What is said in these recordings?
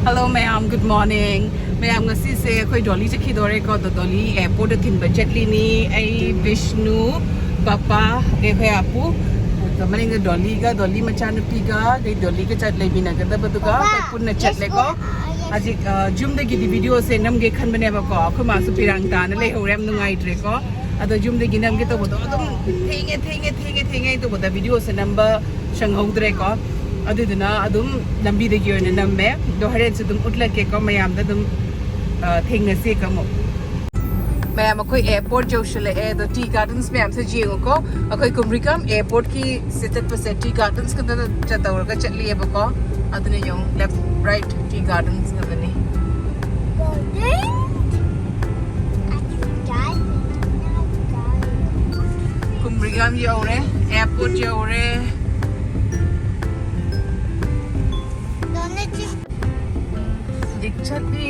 Hello ma'am, good morning. Ma'am ngasi se koi dolly chtkhidore ko to dolly airport thin budget lini ai Vishnu papa ke khoi apu to maning dolly Machanupi ga dei dolly ke chat lebi na kada baduga pun na chat le ko aji jum de gi video se nam ge khan bane ba ko khoi ma su pirang ta na le horem nungai tre ko ado jum de gi nam ge to bodo adum thenge to boda video se number shang hong tre ko aduduna adum lambi de gi na namme do haren su dum utla ke ko mayam da dum thenga se ka mo मैम अखोई airport जो शले ए द tea gardens में हमसे जियो को अखोई कुमरिकम एयरपोर्ट की सिटेट पर से टी गार्डन्स के अंदर चतौर का चली है बको अदने यो लेफ्ट राइट टी गार्डन्स का बनी कुमरिकम ये और एयरपोर्ट ये और दोनों चीज दिखती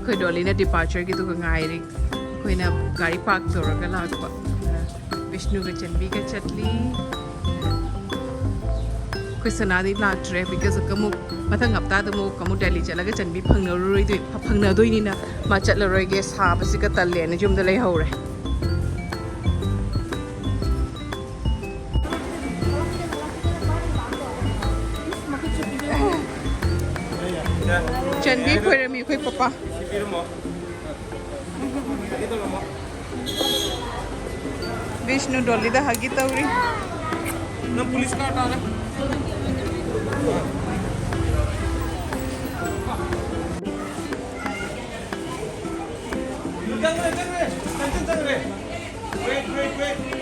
कोई डॉली ना डिपार्चर की तो गाड़ी कोई ना गाड़ी पार्क तो रखा लाग विष्णु के चंबी के चटली कोई सनादी लाग रहे बिकॉज़ कमु मथंग हफ्ता तो मु कमु दिल्ली चला के चंबी फंगना दोई नी ना मा चल रोई के साब से का तल्ले ने जुम दले हो रहे चंबी कोई रमी कोई पापा विष्णु डॉली दा हगी तौरी ना पुलिस का हटाना wait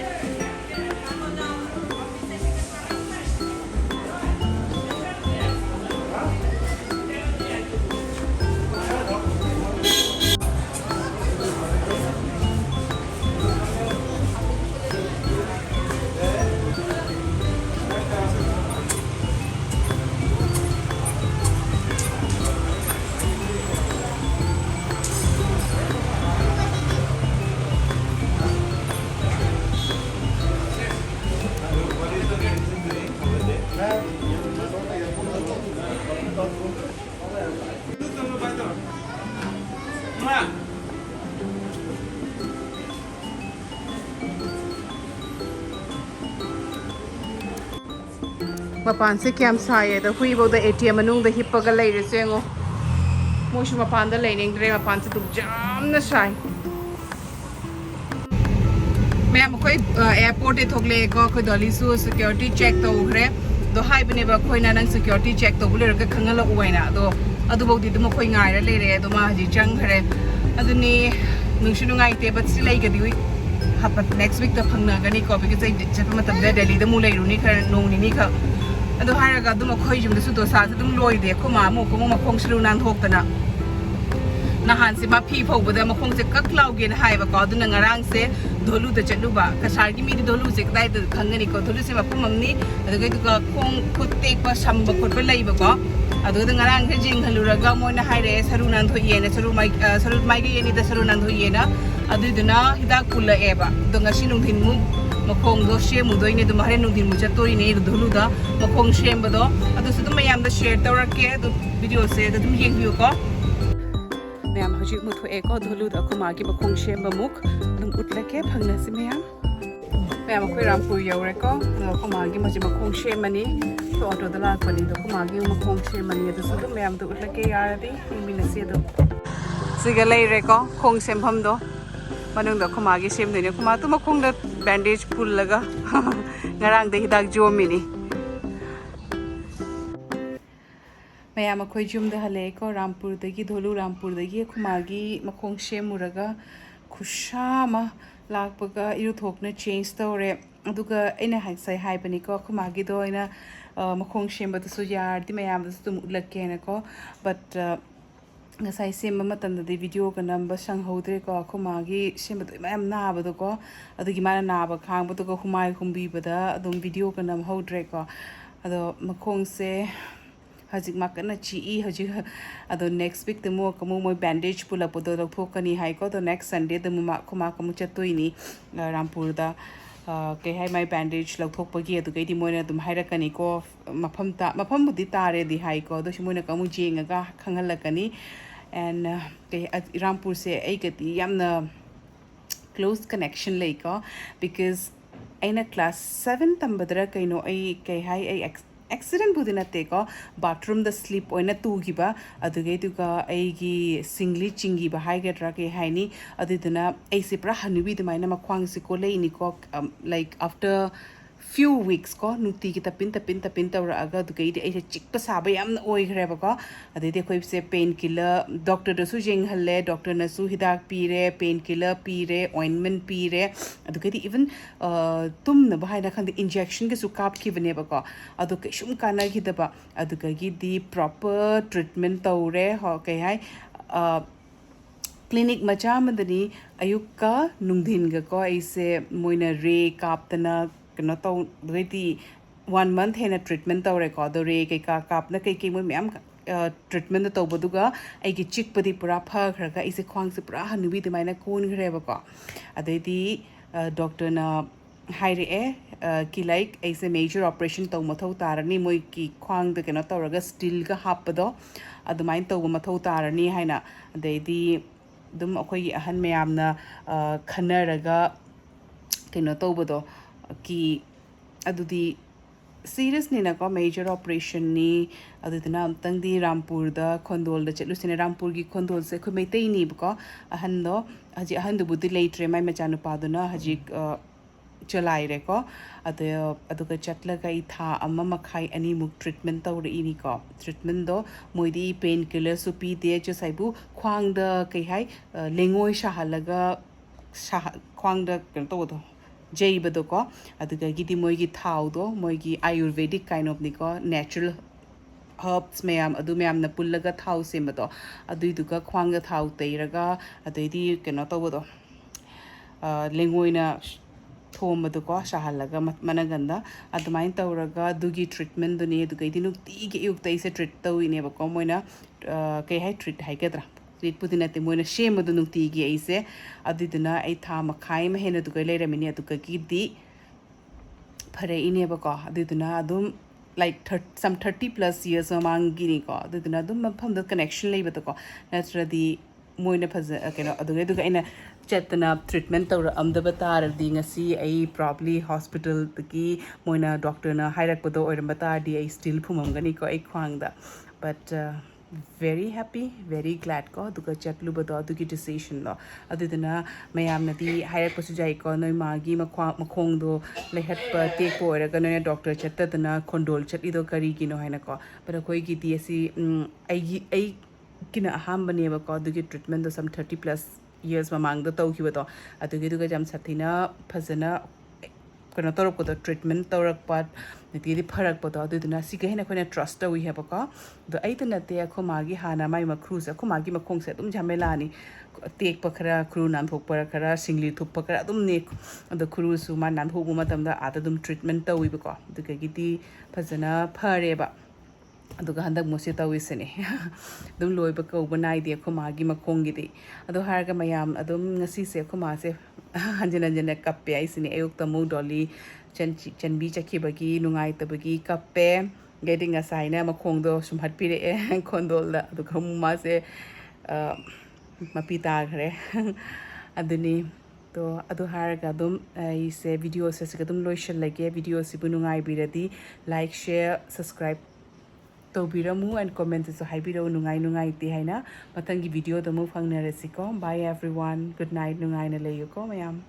मपान से क्या साये तो हुई बहुत एटीएम मनुंग द हिप्पगा ले रे सेंगो मोशु मपान द लेनिंग रे मपान से तुम जाम न साय मैं कोई एयरपोर्ट थोकले को कोई डॉली सु सिक्योरिटी चेक तो उखरे दो हाई बने बा कोई ना नंग सिक्योरिटी चेक तो बुले रके खंगल उवाइना दो अदु बहुती तुम कोई गाय ले रे दो मा हजी चंग खरे अदुनी नुशु नुगाई ते बट सिलाई गदी हुई हपत नेक्स्ट वीक तो फंगना गनी को बिकॉज़ आई जब मतलब दिल्ली द मुले रुनी खर नोंग निनी ख अदो हारगा दुम खोई जुम दसु दोसा दुम लोई दे को मा मो को मखोंग स्लु नान थोकतना नहान से मा फी फौबदा मखोंग से कक्लाउ गेन हाइबा को अदु नंगारांग से धोलु द चलुबा कसार की मीदी धोलु से कदाय द खंगनी को धोलु से मफम ममनी अदो गई दुका खोंग खुते को संब खोटबा लइबा को अदो द ngarang के जिंग हलुरगा मोइना हाइरे सरु नान थोइए ने सरु माइ के येनी द सरु नान थोइए ना अदु दुना हिदा कुला एबा दो ngasi नुंथिन मु मखोंग दो शेम मुदोइने दो मारे नुंथिन मु चतोरी ने धोलु दा मखोंग शेम बदो अदो सुदु मयाम द शेयर तवरके दो वीडियो से दम येंगियो को मैम हजि मुथु एको धोलु द खुमा की मखोंग शेम बमुख दम उतलके फंगना से मैम कोई रामपुर यौरे को खुमा की मजि मखोंग शेम मनी तो ऑटो द लाक पनी दो खुमा की मखोंग शेम मनी दो सुदु मैम दो उतलके यारदी मिनसे दो सिगा लेरे को खोंग शेम हम दो मनुंग द खुमा की शेम देने खुमा तो मखोंग द बैंडेज पुल लगा ngarang de hidak jomini मैम अखोई जुम द हले को रामपुर दगी धोलु रामपुर दगी खुमागी मखोंग शेमुरगा खुशामा लाकपगा इरु थोकना चेंज तौरे अदुगा एना हाइसाई हाइबनी को खुमागी दो एना मखोंग शेमबदसु यारदि मैम तुम उलकेना को but ngasai semba matamda de video ka namba sang hodre ko khumagi semba to mayam naaba do ko adugi mana naaba khangba to ko humai humbi bada adum video ka nam hodre ko ado makhong se hajik makana chi hajik ado next week the mo kamu moi bandage pula podo thokani hai ko the next Sunday the ma khoma kamu chatoi Rampur da ke hai mai bandage thokpagi adu ke di moina dum hairakani ko mafam budi tare di hai ko do shimoina kamu jenga ga khangalakani and ke Rampur se ai gati yamna close connection lai ko because aina class 7 tambadra kaino ai ke hai ai accident budi nate ko bathroom the sleep oina tugiba aduge duga aigi singli chingi ba hai get ra ke haini aduduna ai se pra hanubi de maina makhwang se ko lei ni ko like after few weeks ko nuti ki tapin tawra aga duge de ai chik pa saba yam oi gre ba ko ade de khoi se pain killer doctor da su jeng halle doctor na su hidak pire pain killer pire ointment pire aduge de even tum na ba hai na khang injection ke su kap ki bane ba ko adu ke shum kana ki da ba aduge gi di proper treatment tawre ho ke hai clinic macha madani ayuka nungdhin ga ko aise moina re kaptana kano to duiti 1 month hena treatment tawre ko do re ke ka kap na ke mo myam treatment to boduga ai ki chik padi pura pha khraga ise khwang se pura hanubi de maina kon gre ba ko adedi doctor na haire ki like aise major operation to mathau tarani moi ki khwang de kano tawraga steel ga hapado adumain to mathau tarani haina adedi dum akhoi ahan mayamna khanaraga kino tawbodo ki adudi serious ni na ko major operation ni adudina amtang di Rampur da Khondol da chelu sine Rampur gi Khondol se khu meitei ni ko ahan do haji ahan du budi leitre mai Machanupa duna haji chalai re ko aduga chatlaga I tha amma makhai ani muk treatment tawre ini ko treatment do moidi pain killer su pi de cho saibu khwang da kai hai lengoi shahalaga khwang da kan to do jai bado ko aduga gidi moigi thau do moigi ayurvedic kind of ni ko natural herbs mayam adu mayam na pullaga thau semado adu duga khwang ga thau teiraga adedi keno to bodo lengoina thom bado ko shahalaga managanda adumain tawraga dugi treatment duni duga idinu ti ge yuk tai se treat tawine ba ko moina kai hai treat hai gadra treat pudina te moina shame adu nukti gi aise adiduna ai tha makhai ma hena duga leiramini aduga gi di phare ine ba ko adiduna adum like some 30 plus years among gini ko adiduna adum mafam da connection lei ba ko naturally moina phaza keno aduga ina chetna treatment tawra amdaba tar di ngasi ai probably hospital ki moina doctor na hairak podo oiramba tar di ai still phumam gani ko ai khwang da but very happy very glad ko duga chatlu bado adugi decision lo aduduna mayam na di hairak pasu jai ko noi magi makhong do lehat pa te ko raga noi doctor chattadana Khondol chati do kari kino haina ko but koi gi ti asi ai kina aham bane ba ko adugi treatment do some 30 plus years mamang do tau ki ba to adugi duga jam sathina phazana kono torok ko treatment torak pat niti pharak pa do aduduna si gahina khona trust we have ko do ai tana te kho magi hana mai makhru sa kho magi makhong se tum jhamela ni tek pakhara khru nan thok par khara singli thup pakara dum ne ado khru su ma nan thobu matam da ata dum treatment tawi ba ko du ka giti phajana phare ba aduga handak mosi tawi sene dum loi ba ko banai de kho magi makhong gi de ado har ga mayam adum ngasi se kho ma se hanjana kappe ai sine ayuk tamu dolly chanbi chtkhibagi nugai tabagi kappe getting aside na makhong do sumhat pire Khondol da adu kham ma se mapita gre aduni to adu har ga dum ai se video se dum loishal lage video si bu nugai biradi like share subscribe to biramu and comment so haibiro nungai ti haina matangi video da mu phangna resiko bye everyone good night nungai na leyo ko mayam